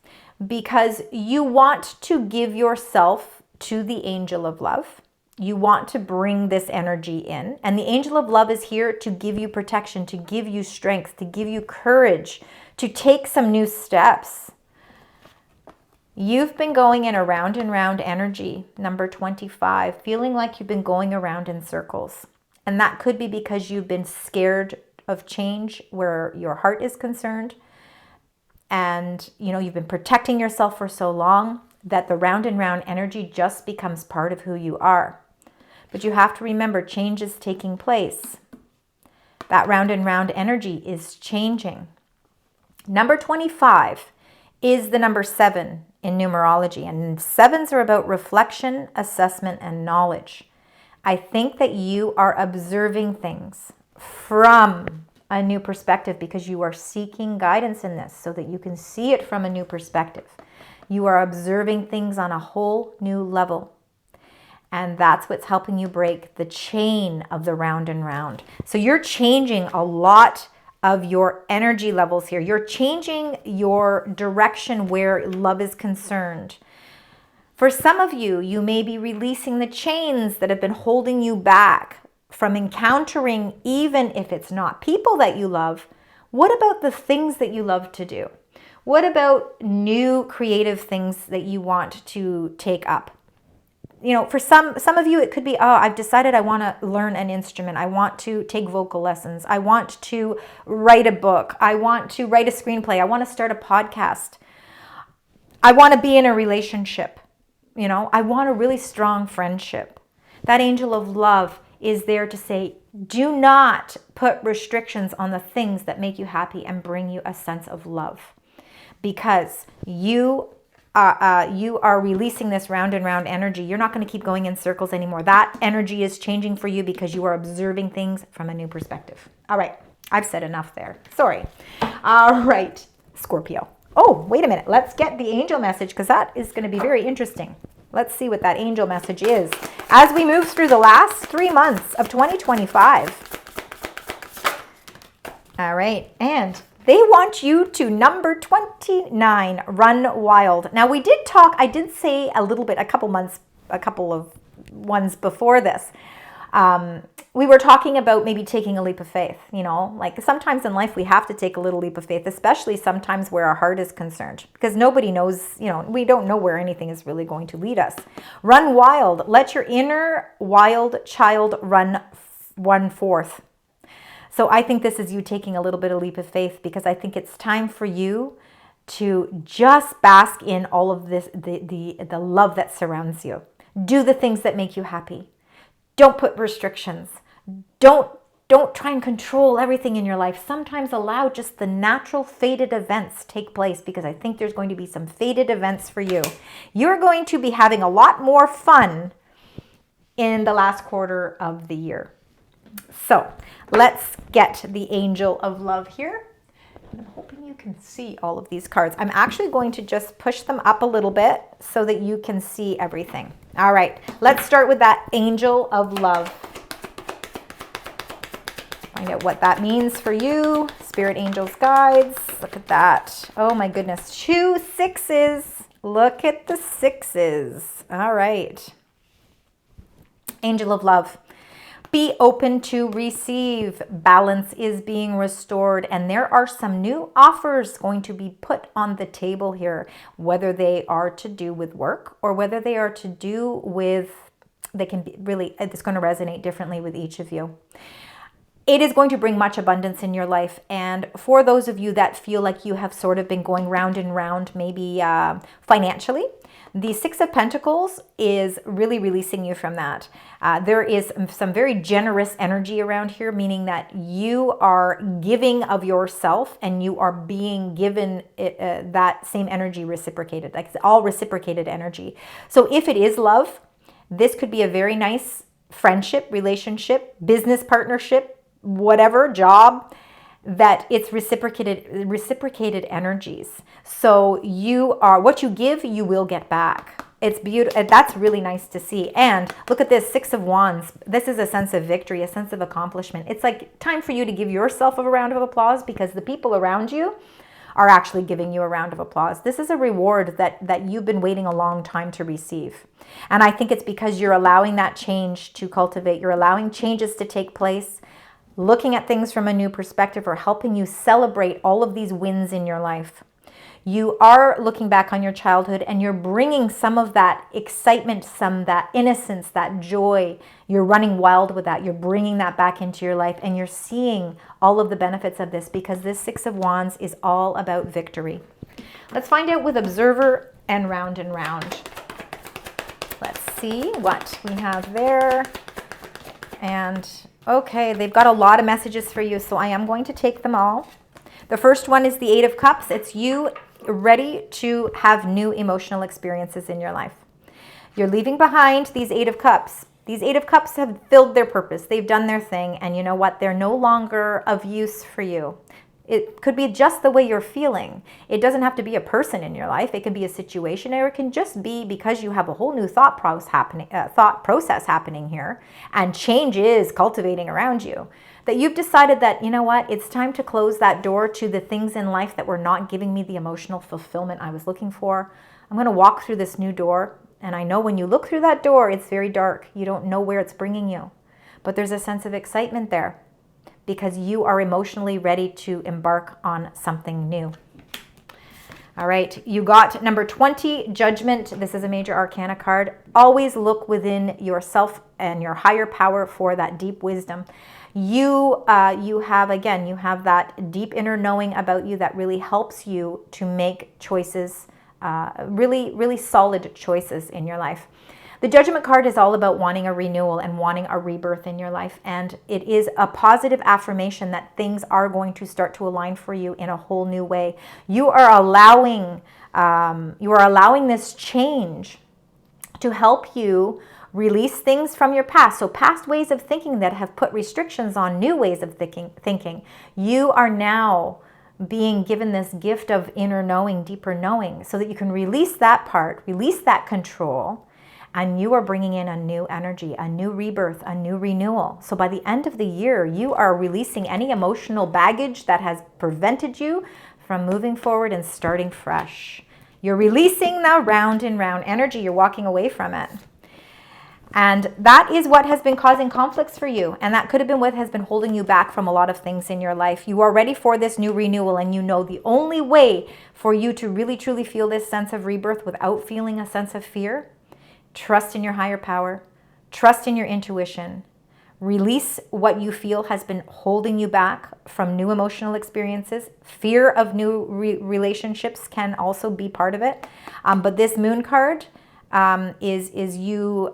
because you want to give yourself to the Angel of Love. You want to bring this energy in. And the Angel of Love is here to give you protection, to give you strength, to give you courage, to take some new steps. You've been going in a round and round energy, number 25, feeling like you've been going around in circles. And that could be because you've been scared of change where your heart is concerned. And, you know, you've been protecting yourself for so long that the round and round energy just becomes part of who you are. But you have to remember, change is taking place. That round and round energy is changing. Number 25 is the number 7 in numerology. And 7s are about reflection, assessment, and knowledge. I think that you are observing things from a new perspective because you are seeking guidance in this so that you can see it from a new perspective. You are observing things on a whole new level. And that's what's helping you break the chain of the round and round. So you're changing a lot of your energy levels here. You're changing your direction where love is concerned. For some of you, you may be releasing the chains that have been holding you back from encountering, even if it's not people that you love. What about the things that you love to do? What about new creative things that you want to take up? You know, for some of you, it could be, oh, I've decided I want to learn an instrument. I want to take vocal lessons. I want to write a book. I want to write a screenplay. I want to start a podcast. I want to be in a relationship. You know, I want a really strong friendship. That Angel of Love is there to say, do not put restrictions on the things that make you happy and bring you a sense of love. Because you are releasing this round and round energy. You're not going to keep going in circles anymore. That energy is changing for you because you are observing things from a new perspective. All right. I've said enough there. Sorry. All right. Scorpio. Oh, wait a minute. Let's get the angel message because that is going to be very interesting. Let's see what that angel message is as we move through the last 3 months of 2025. All right. And they want you to number 29, run wild. Now we did talk, I did say a little bit, a couple of ones before this. We were talking about maybe taking a leap of faith, you know, like sometimes in life we have to take a little leap of faith, especially sometimes where our heart is concerned because nobody knows, you know, we don't know where anything is really going to lead us. Run wild. Let your inner wild child run forth. So I think this is you taking a little bit of leap of faith because I think it's time for you to just bask in all of this, the love that surrounds you. Do the things that make you happy. Don't put restrictions. Don't Don't try and control everything in your life. Sometimes allow just the natural fated events take place, because I think there's going to be some fated events for you. You're going to be having a lot more fun in the last quarter of the year. So let's get the Angel of Love here. I'm hoping you can see all of these cards. I'm actually going to just push them up a little bit so that you can see everything. All right, let's start with that Angel of Love. Find out what that means for you. Spirit angels, guides. Look at that. Oh my goodness. 2 6s. Look at the 6s. All right. Angel of Love. Be open to receive. Balance is being restored, and there are some new offers going to be put on the table here, whether they are to do with work or whether they are to do with, they can be really, it's going to resonate differently with each of you. It is going to bring much abundance in your life. And for those of you that feel like you have sort of been going round and round, maybe financially, the 6 of Pentacles is really releasing you from that. There is some very generous energy around here, meaning that you are giving of yourself and you are being given that same energy reciprocated. Like, it's all reciprocated energy. So if it is love, this could be a very nice friendship, relationship, business partnership, whatever, job, that it's reciprocated energies. So you are, what you give, you will get back. It's beautiful. That's really nice to see. And look at this 6 of Wands. This is a sense of victory, a sense of accomplishment. It's like time for you to give yourself a round of applause, because the people around you are actually giving you a round of applause. This is a reward that you've been waiting a long time to receive. And I think it's because you're allowing that change to cultivate. You're allowing changes to take place, looking at things from a new perspective, or helping you celebrate all of these wins in your life. You are looking back on your childhood and you're bringing some of that excitement, some of that innocence, that joy. You're running wild with that. You're bringing that back into your life, and you're seeing all of the benefits of this, because this 6 of Wands is all about victory. Let's find out with Observer and Round and Round. Let's see what we have there. And okay, they've got a lot of messages for you, so I am going to take them all. The first one is the 8 of Cups. It's you ready to have new emotional experiences in your life. You're leaving behind these 8 of Cups. These 8 of Cups have filled their purpose. They've done their thing, and you know what? They're no longer of use for you. It could be just the way you're feeling. It doesn't have to be a person in your life. It can be a situation, or it can just be because you have a whole new thought process happening here, and change is cultivating around you. That you've decided that, you know what, it's time to close that door to the things in life that were not giving me the emotional fulfillment I was looking for. I'm going to walk through this new door, and I know when you look through that door, it's very dark. You don't know where it's bringing you, but there's a sense of excitement there, because you are emotionally ready to embark on something new. All right, you got number 20, Judgment. This is a major arcana card. Always look within yourself and your higher power for that deep wisdom. You have that deep inner knowing about you that really helps you to make choices, really solid choices in your life. The Judgment card is all about wanting a renewal and wanting a rebirth in your life. And it is a positive affirmation that things are going to start to align for you in a whole new way. You are allowing this change to help you release things from your past. So past ways of thinking that have put restrictions on new ways of thinking. You are now being given this gift of inner knowing, deeper knowing, so that you can release that part, release that control, and you are bringing in a new energy, a new rebirth, a new renewal. So by the end of the year, you are releasing any emotional baggage that has prevented you from moving forward and starting fresh. You're releasing the round and round energy. You're walking away from it. And that is what has been causing conflicts for you. And that could have been what has been holding you back from a lot of things in your life. You are ready for this new renewal, and you know the only way for you to really truly feel this sense of rebirth without feeling a sense of fear: trust in your higher power, trust in your intuition, release what you feel has been holding you back from new emotional experiences. Fear of new relationships can also be part of it. But this Moon card is you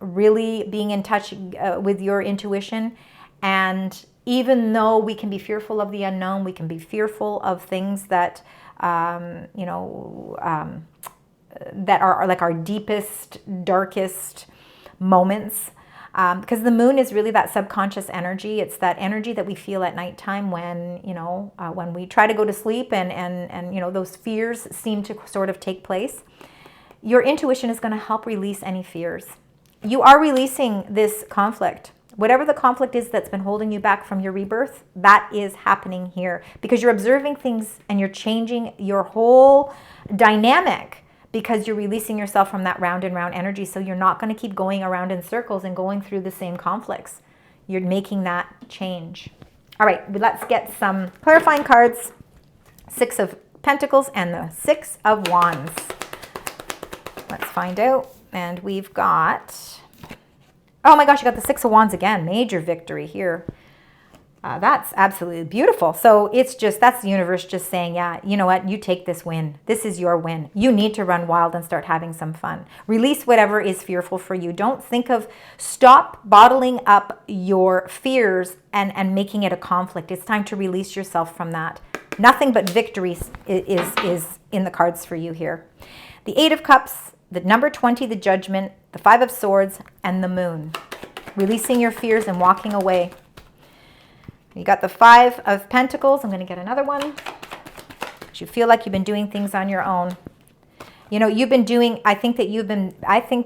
really being in touch with your intuition And even though we can be fearful of the unknown, we can be fearful of things that, that are like our deepest, darkest moments. Because the moon is really that subconscious energy. It's that energy that we feel at nighttime when, when we try to go to sleep and those fears seem to sort of take place. Your intuition is going to help release any fears. You are releasing this conflict. Whatever the conflict is that's been holding you back from your rebirth, that is happening here because you're observing things and you're changing your whole dynamic because you're releasing yourself from that round and round energy. So you're not going to keep going around in circles and going through the same conflicts. You're making that change. All right, let's get some clarifying cards. 6 of Pentacles and the 6 of Wands. Let's find out. And we've got, oh my gosh, you got the 6 of Wands again. Major victory here. That's absolutely beautiful. So it's just, that's the universe just saying, yeah, you know what? You take this win. This is your win. You need to run wild and start having some fun. Release whatever is fearful for you. Don't think of, stop bottling up your fears and making it a conflict. It's time to release yourself from that. Nothing but victory is in the cards for you here. The 8 of Cups, the number 20, the Judgment, the 5 of Swords, and the Moon. Releasing your fears and walking away. You got the 5 of Pentacles. I'm going to get another one. You feel like you've been doing things on your own. You've been doing, I think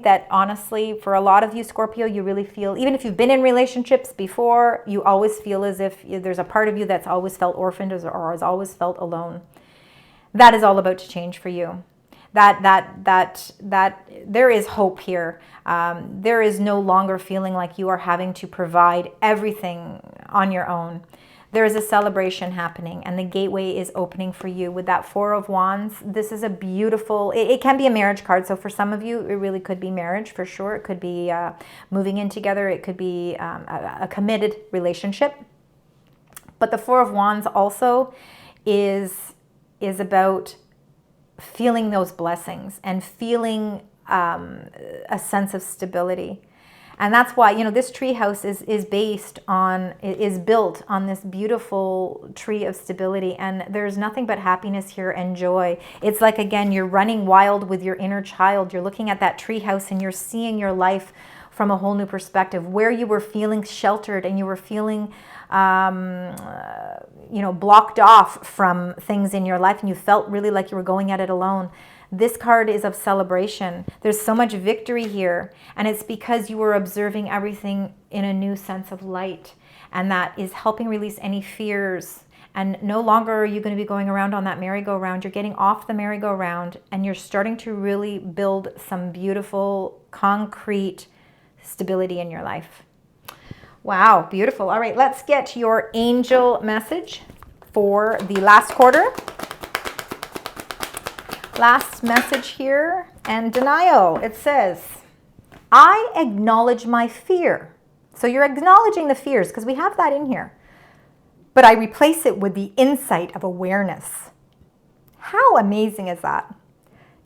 that honestly, for a lot of you, Scorpio, you really feel, even if you've been in relationships before, you always feel as if there's a part of you that's always felt orphaned or has always felt alone. That is all about to change for you. That there is hope here. There is no longer feeling like you are having to provide everything on your own. There is a celebration happening and the gateway is opening for you with that 4 of Wands. This is a beautiful, it can be a marriage card. So for some of you, it really could be marriage for sure. It could be moving in together. It could be a committed relationship. But the 4 of Wands also is about feeling those blessings and feeling a sense of stability. And that's why, this tree house is built on this beautiful tree of stability. And there's nothing but happiness here and joy. It's like, again, you're running wild with your inner child. You're looking at that tree house and you're seeing your life from a whole new perspective, where you were feeling sheltered and you were feeling blocked off from things in your life and you felt really like you were going at it alone. This card is of celebration. There's so much victory here, and it's because you were observing everything in a new sense of light, and that is helping release any fears. And no longer are you going to be going around on that merry-go-round. You're getting off the merry-go-round and you're starting to really build some beautiful, concrete stability in your life. Wow, beautiful. All right, let's get your angel message for the last quarter. Last message here, and denial. It says, I acknowledge my fear. So you're acknowledging the fears because we have that in here. But I replace it with the insight of awareness. How amazing is that?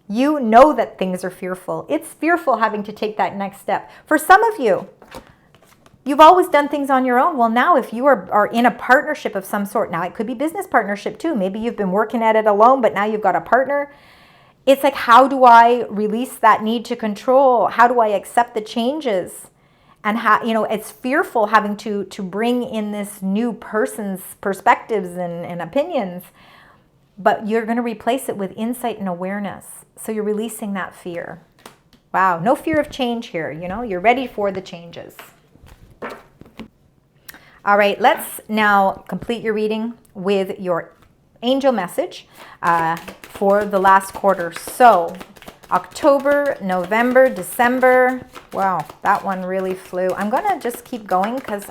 You know that things are fearful. It's fearful having to take that next step. For some of you, you've always done things on your own. Well, now if you are in a partnership of some sort, now it could be business partnership too. Maybe you've been working at it alone, but now you've got a partner. It's like, how do I release that need to control? How do I accept the changes? And how, it's fearful having to bring in this new person's perspectives and opinions, but you're going to replace it with insight and awareness. So you're releasing that fear. Wow, no fear of change here. You're ready for the changes. All right, let's now complete your reading with your angel message for the last quarter. So October, November, December. Wow, that one really flew. I'm going to just keep going because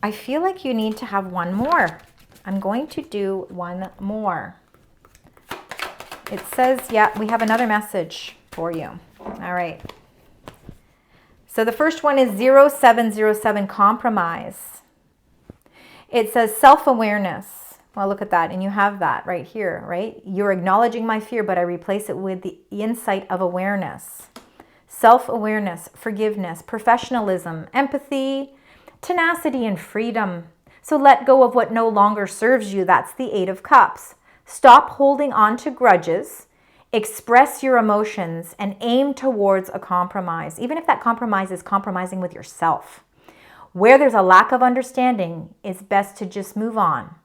I feel like you need to have one more. I'm going to do one more. It says, yeah, we have another message for you. All right. So the first one is 0707, compromise. It says self-awareness. Well, look at that. And you have that right here, right? You're acknowledging my fear, but I replace it with the insight of awareness. self-awareness, forgiveness, professionalism, empathy, tenacity, and freedom. So let go of what no longer serves you. That's the Eight of Cups. Stop holding on to grudges. Express your emotions and aim towards a compromise, even if that compromise is compromising with yourself. Where there's a lack of understanding, it's best to just move on.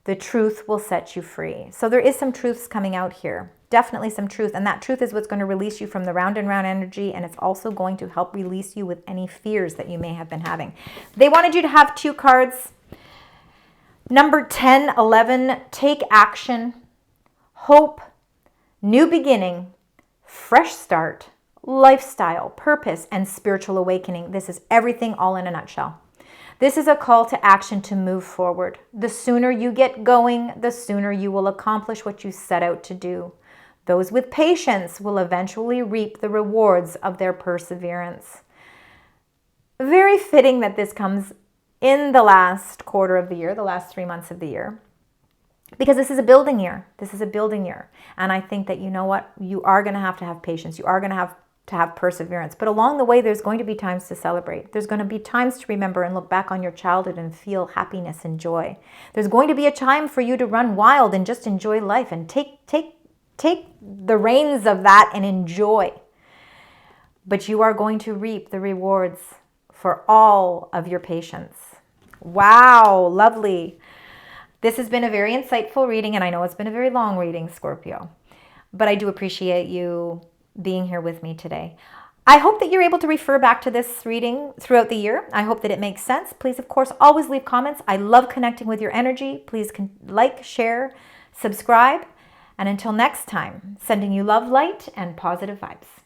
The truth will set you free. So there is some truths coming out here. Definitely some truth. And that truth is what's going to release you from the round and round energy. And it's also going to help release you with any fears that you may have been having. They wanted you to have 2 cards. Number 10, 11, take action, hope, new beginning, fresh start, lifestyle, purpose, and spiritual awakening. This is everything all in a nutshell. This is a call to action to move forward. The sooner you get going, the sooner you will accomplish what you set out to do. Those with patience will eventually reap the rewards of their perseverance. Very fitting that this comes in the last quarter of the year, the last 3 months of the year. Because this is a building year. This is a building year. And I think that, you know what, you are going to have patience. You are going to have perseverance. But along the way, there's going to be times to celebrate. There's going to be times to remember and look back on your childhood and feel happiness and joy. There's going to be a time for you to run wild and just enjoy life and take the reins of that and enjoy. But you are going to reap the rewards for all of your patience. Wow, lovely. This has been a very insightful reading, and I know it's been a very long reading, Scorpio. But I do appreciate you being here with me today. I hope that you're able to refer back to this reading throughout the year. I hope that it makes sense. Please, of course, always leave comments. I love connecting with your energy. Please like, share, subscribe. And until next time, sending you love, light, and positive vibes.